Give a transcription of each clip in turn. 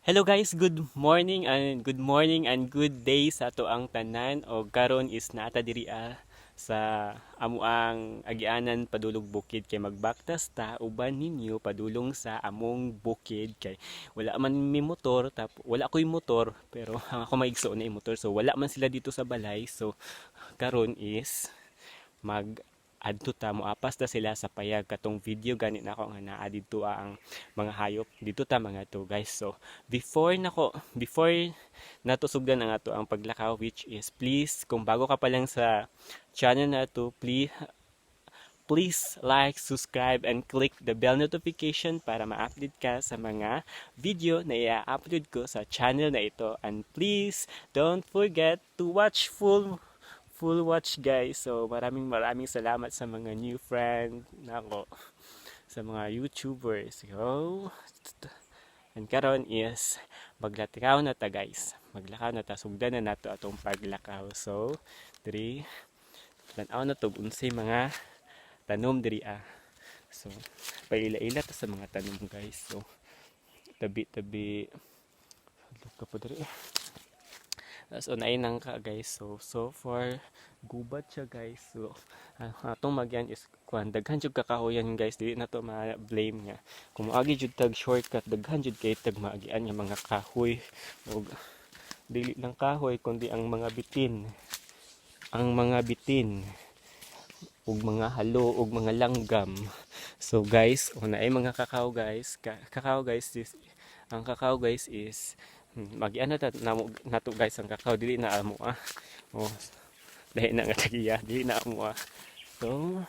Hello guys, good morning and good day sa ato ang tanan o karon is nata diri sa amuang agianan padulog bukid kay magbaktas ta uban ninyo padulong sa among bukid kay wala man mi motor wala ko'y motor pero ako maigso na motor so wala man sila dito sa balay so karon is mag adto ta moapas ta sila sa payag katong video gani nako nga naa didto ang mga hayop dito ta mga to guys. So before nato sugdan ang ato ang paglakaw, which is please kung bago ka pa lang sa channel na to, please like, subscribe, and click the bell notification para ma-update ka sa mga video na i-upload ko sa channel na ito. And please don't forget to watch full watch guys. So maraming salamat sa mga new friend nako, sa mga YouTubers. So, and karon is maglakaw na ta guys. Maglakaw na ta, sugdan na nato atong paglakaw. So, diri tan-aw na to unsay mga tanom diri So, paila-ila ta sa mga tanom guys. So, tabi-tabi look ka po diri. So, nainang ka guys. So far, gubat siya guys. So, atong magyan is kuan daghan jud kakahoyan guys, dili na to ma-blame nga. Kung moagi jud tag shortcut, daghan jud kay tag maagian nga mga kahoy ug dili lang kahoy kundi ang mga bitin. Ang mga bitin ug mga halo ug mga langgam. So guys, naay mga kakao guys. Kakao guys is ang kakao guys is magian na nato guys ang kakao dili na amo Oh, dahil na nga tagiya, dili na amo So,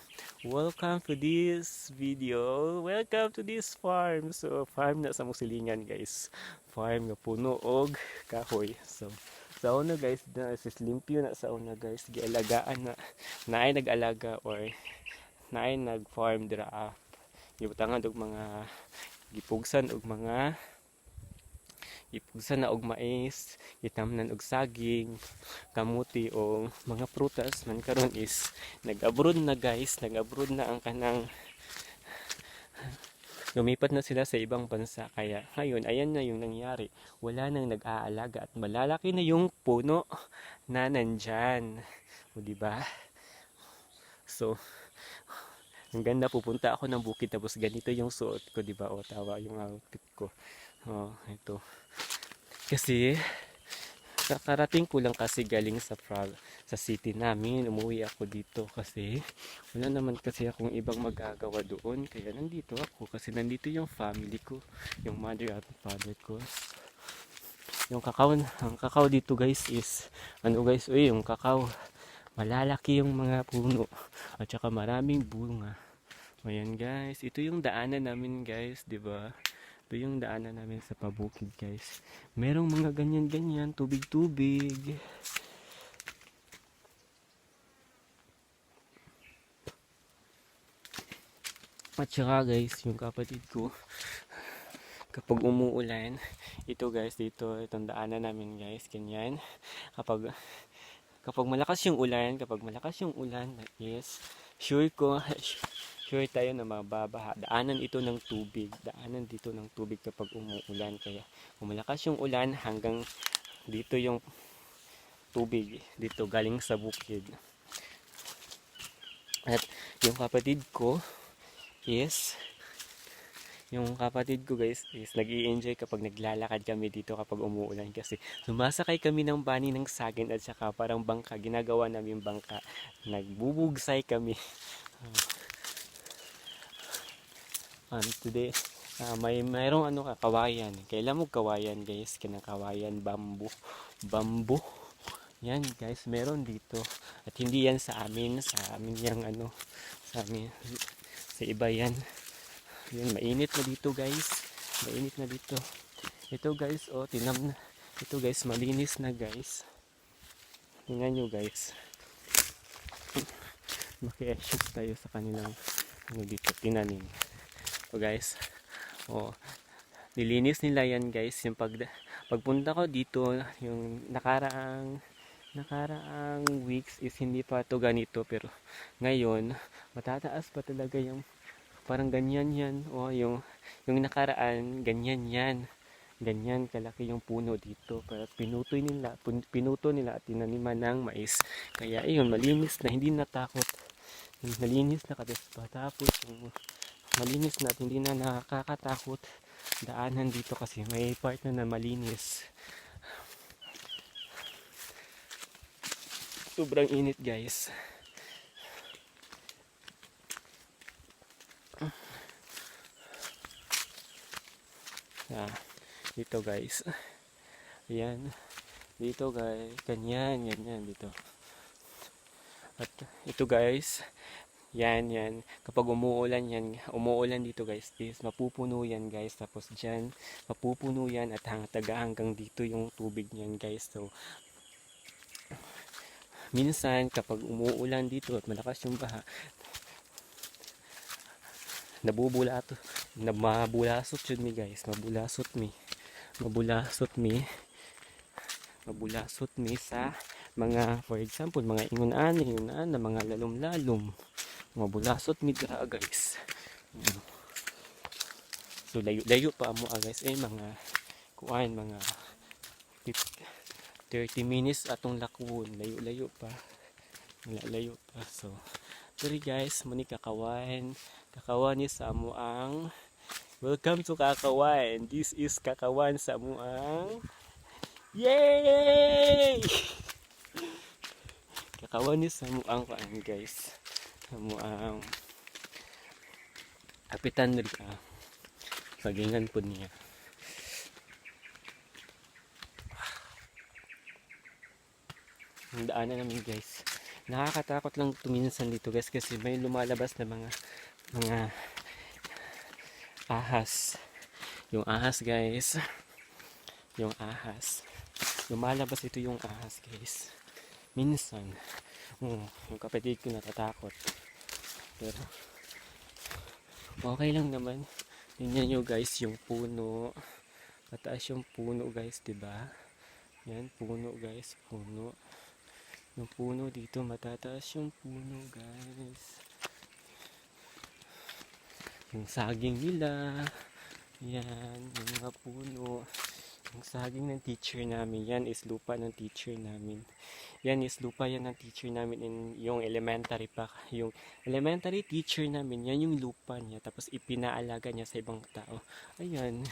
welcome to this video. Welcome to this farm. So, farm na sa musilingan guys. Farm nga puno og kahoy. So, sa una guys, na is limpyo na sa una guys. Gialagaan na naay nag-alaga or naay nag-farm dira. Gibutangan og mga gipugsan og mga ipugsan na og mais, itamnan og saging, kamuti o mga prutas man karon is nag-abroad na guys, nag-abroad na ang kanang lumipat na sila sa ibang bansa kaya ngayon ayan na yung nangyari, wala nang nag-aalaga at malalaki na yung puno na nandyan, o diba? So ang ganda, pupunta ako ng bukid tapos ganito yung suot ko, diba? O tawa yung outfit ko. Ito kasi kakarating ko lang kasi galing sa city namin. Umuwi ako dito kasi wala naman kasi akong ibang magagawa doon. Kaya nandito ako kasi nandito yung family ko, yung mother at father ko. Yung ang kakao dito guys is guys, yung kakao malalaki yung mga puno at saka maraming bunga. Ayan guys, ito yung daanan namin guys, 'di ba? Ito yung daanan namin sa pabukid guys. Merong mga ganyan-ganyan, tubig-tubig. At saka guys, yung kapatid ko, kapag umuulan, ito guys, dito, itong daanan namin guys, ganyan. Kapag malakas yung ulan, is sure tayo na mababaha. Daanan ito ng tubig. Daanan dito ng tubig kapag umuulan. Kaya kung malakas yung ulan hanggang dito yung tubig. Dito galing sa bukid. At yung kapatid ko guys is nag-i-enjoy kapag naglalakad kami dito kapag umuulan kasi sumasakay kami ng bani ng saging at saka parang bangka, ginagawa namin bangka, nagbubugsay kami. Today mayroong kawayan, kailan mo kawayan guys, kinakawayan bamboo yan guys, meron dito at hindi yan sa amin yung sa amin, sa iba yan. Yan, mainit na dito guys. Mainit na dito. Ito guys, ito guys, malinis na guys. Tingnan nyo guys. Maki-shoot tayo sa kanilang dito, tinanim. So guys, nilinis nila yan guys. Yung pagpunta ko dito, yung nakaraang weeks is hindi pa to ganito. Pero ngayon, matataas pa talaga yung parang ganyan yan. Yung nakaraan, ganyan yan. ganyan kalaki yung puno dito. Pero pinuto nila at tinaniman ng mais. Kaya ayun, malinis na, hindi natakot. Malinis na tapos yung malinis na at hindi na nakakatakot daanan dito kasi may part na malinis. Sobrang init guys. Dito guys. Ayan. Dito guys. Ganyan dito. At ito guys. Yan. Kapag umuulan dito guys, is mapupuno yan guys. Tapos dyan, mapupuno yan at hanggang dito yung tubig niyan guys. So, minsan kapag umuulan dito at malakas yung baha, mabulasot yun mi guys. Mabulasot mi sa mga, for example, mga ingunan na mga lalom-lalom. Mabulasot mi dira guys. So layo pa mo guys, mga 30 minutes atong lakwon, layo pa. So sorry guys, muni kakawan ni sa amo ang welcome to Kakawan. This is Kakawan sa amo ang yay! Kakawan ni sa amo ang guys. Sa amo ang kapitan nila. Pagingan po niya. Ang daanan namin guys. Nakakatakot lang tuminsan dito guys kasi may lumalabas na mga ahas. Yung ahas guys. Lumalabas ito yung ahas guys. Minsan. Yung kapatid ko natatakot. Pero okay lang naman. Tingnan nyo guys yung puno. Mataas yung puno guys, diba? Yan, puno guys, puno. Yung puno dito, matataas yung puno guys. Yung saging nila. Yan, yung mga puno. Yung saging ng teacher namin. Yan is lupa ng teacher namin. Yan is lupa yan ng teacher namin in yung elementary pa. Yung elementary teacher namin, yan yung lupa niya. Tapos ipinaalaga niya sa ibang tao. Ayan.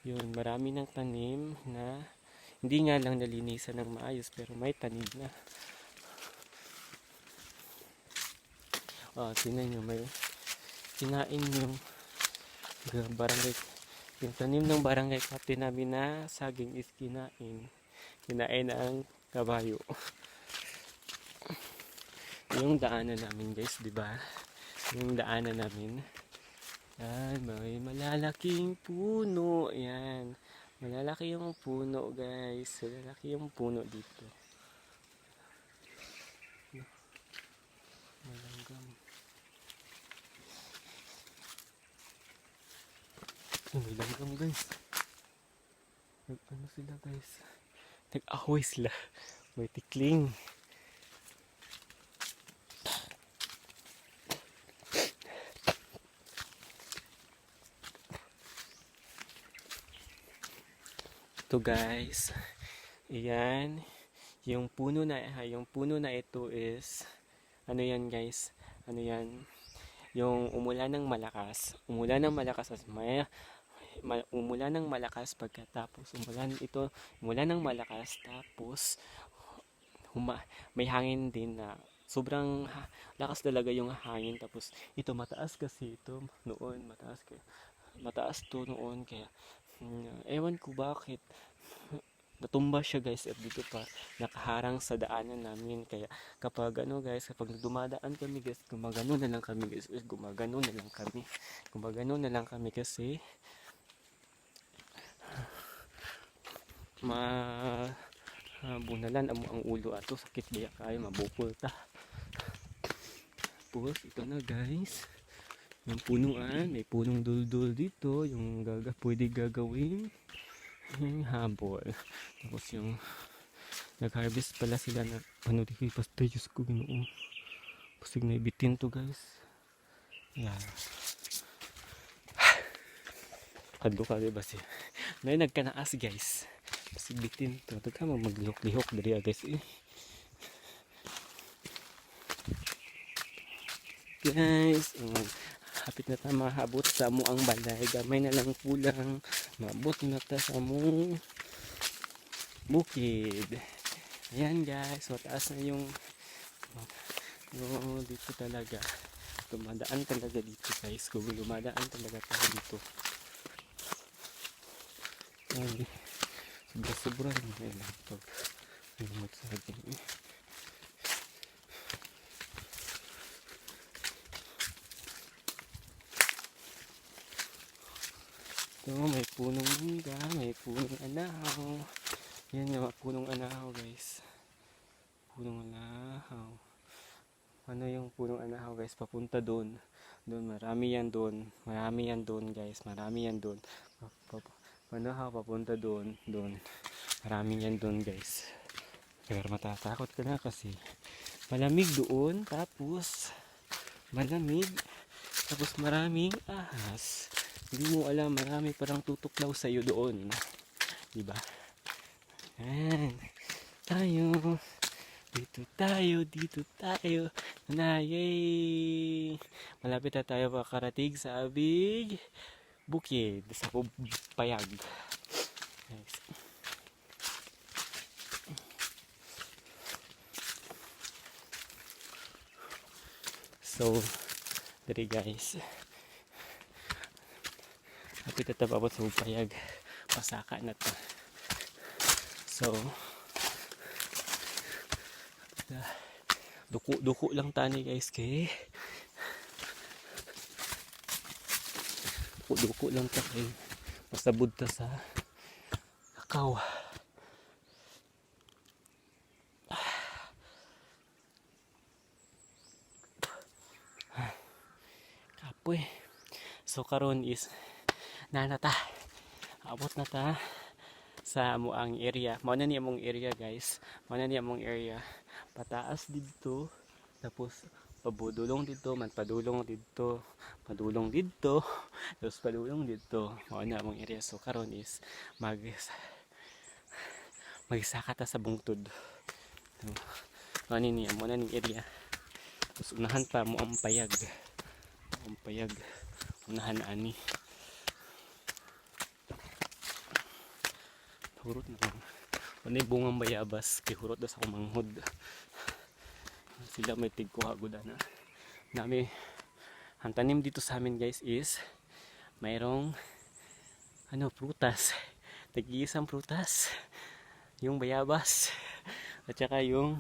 Yun, marami ng tanim na hindi nga lang nalinisan ng maayos pero may tanim na. Tingnan nyo, may kinain yung barangay. Yung tanim ng barangay captain namin na saging is kinain ang kabayo. Yung daanan namin guys, di ba? Yung daanan namin. Yan, may malalaking puno. Yan. Malalaki yung puno guys. Malalaki yung puno dito. Malanggam. May langgam guys. Ano sila guys? Nag-ahoy sila. May tikling. Ito guys. Ayan. Yung puno na ito is ano yan guys? Ano yan? Yung umulan ng malakas as umulan ng malakas pagkatapos umulan ng malakas tapos may hangin din na sobrang lakas talaga yung hangin tapos ito mataas kasi ito noon mataas to noon kaya ewan ko bakit natumba siya guys at dito pa nakaharang sa daanan namin kaya kapag dumadaan kami guys gumagano na lang kami kasi bunalan ang ulo ato sakit biya kayo mabukol ta. Tapos ito na guys yung punuan, may punong duldul dito yung pwede gagawin yung habol. Tapos yung nag-harvest pala sila na dito basta Diyos ko Ginoo pasig na ibitin to guys. Yan Kadto ka ba siya? May nagkanaas guys. Si bitin to. Tagka maglihok-lihok diri guys eh. Guys, hapit na ta mahabot sa mo ang balay. Gamay na lang kulang. Mabot na ta sa mong bukid. Ayan guys, mataas na yung dito talaga. Dumadaan talaga dito guys. Dumadaan talaga tayo dito. Ay, sobra-sobra lang na lang pag lumot sa atin eh. Ito, may punong mangga, may punong anahaw. Yan yung punong anahaw guys. Punong anahaw. Ano yung punong anahaw guys? Papunta doon. Doon, marami yan doon. Marami yan doon guys. Marami yan doon. Anahaw, papunta doon. Doon. Marami yan doon guys. Pero matatakot ka na kasi malamig doon. Tapos malamig. Tapos maraming ahas. Hindi mo alam, marami parang tutuklaw sa'yo doon. Diba? Ayan. Tayo. Dito tayo. Yay! Malapit na tayo makarating sa abig bukid. Sa payag. Nice. So, dari guys. Kapit na tapos sa payag. Pasaka na to. So, duko lang tani guys kay. Duko lang ta kay. Pasabod ta sa kakaw. Kapoy. So karon is nanata. Abot na ta sa amuang area. Mao na ni among area guys. Mao na ni among area. Pataas dito. Tapos pabudulong dito, padulong dito. Tapos padulong dito. Mao na among area. So karon is magsaka ta sa bungtod. Mao ni amo na ning area. Tapos unahan pa mo ang payag. Ang payag. Unahan ani. Hurot na lang. Ano bungang bayabas kay hurot na sa kumanghod. Sila may tigkuha guda na. Nami ang tanim dito sa amin guys is mayroong prutas. Tag-iisang prutas. Yung bayabas at saka yung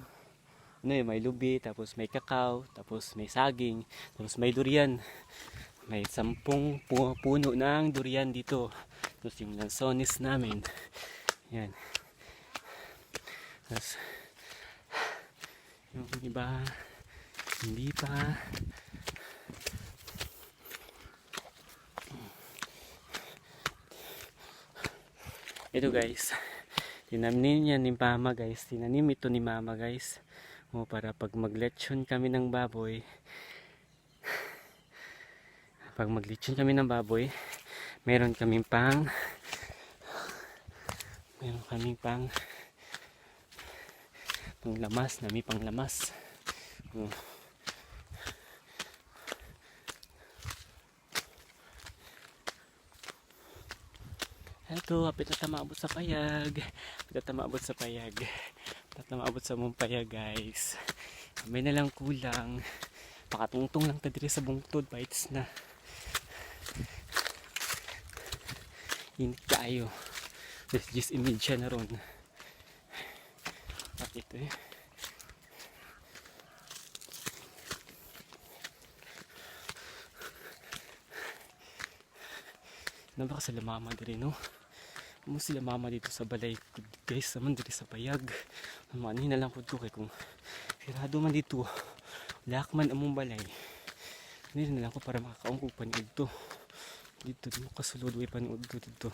may lubi, tapos may kakao, tapos may saging, tapos may durian. May 10 puno ng durian dito. Tapos yung lansones namin. Yan. Tapos yung iba hindi pa. Ito guys, tinanim niya ni mama guys. Tinanim ito ni mama guys. Para pag maglechon kami ng baboy. Pag maglechon kami ng baboy, meron kaming pang lamas, nami pang lamas. Ito, apit na tamaabot sa payag. Tamaabot sa mong payag guys. May na lang kulang. Pakatungtong lang ta diri sa bungtod, bites na. Hindi tayo. Let's just imagine na ron. Bakit ito eh. Nabaka sila mama diri no? Ano sila mama dito sa balay guys, naman diri sa payag. Mani na lang po ko kay kung sirado man dito. Lakman among balay. Hindi na lang ko para makakaungkog paniud to. Dito kasulod way paniud to dito.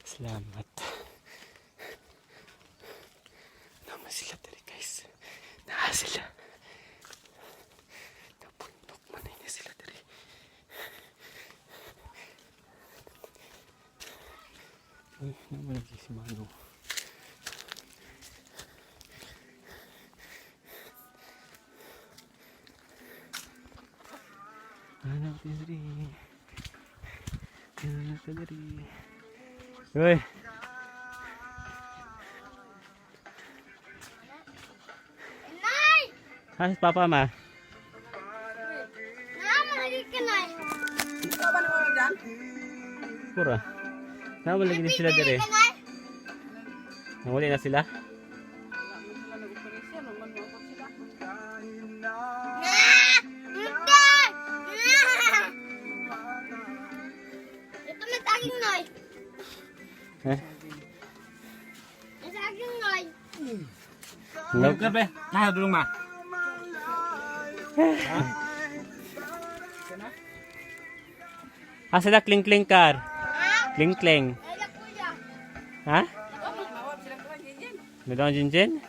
Salamat. Naman sila diri guys. Naa sila. Napundok man na sila diri. Uy, naman lagi si Mano. Anak diri. Anak diri. Uy. Nay! Hai papa ma. Nama lagi kenal. Pura. Naman lagi ni sila diri. Kenal? Nanguli na sila. Nah! Mudah! Ito may taging noy. Eh. May taging noy. Ngap. Kenapa? Nah, dulu mah. Asa na kling-kling kar? Ha? Kling-kling. Ada kuya. Ha? Dodong Jinjin?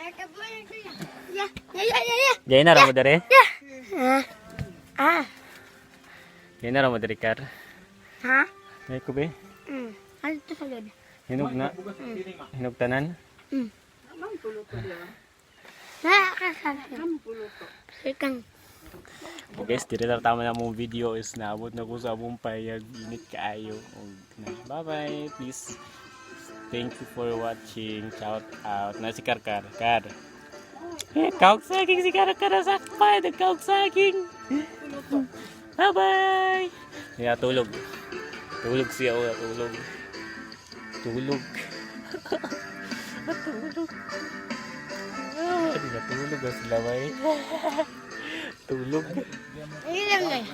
Ada kuya kuya. Ya, ya. Jaya na ra mo dere? Ya. Ah. Jaya na ra mo dere kar. Ha? Ay ko be. Ano ito sa ganda? Hinog na. Hinog tanan. Sekang. So guys, dito na tama na mong video is naabot na ko sa among payag init kaayo. Bye bye. Please. Thank you for watching. Shout out na si Karkar. Kar. Kaog saging si Karkar sa sakpay. Nagkaog saging. Bye bye. Yeah, tulog. Tulog siya. Tulog. Tulog. Tulog. Hindi na tulog sila ba eh. Tulog. Ini lang guys.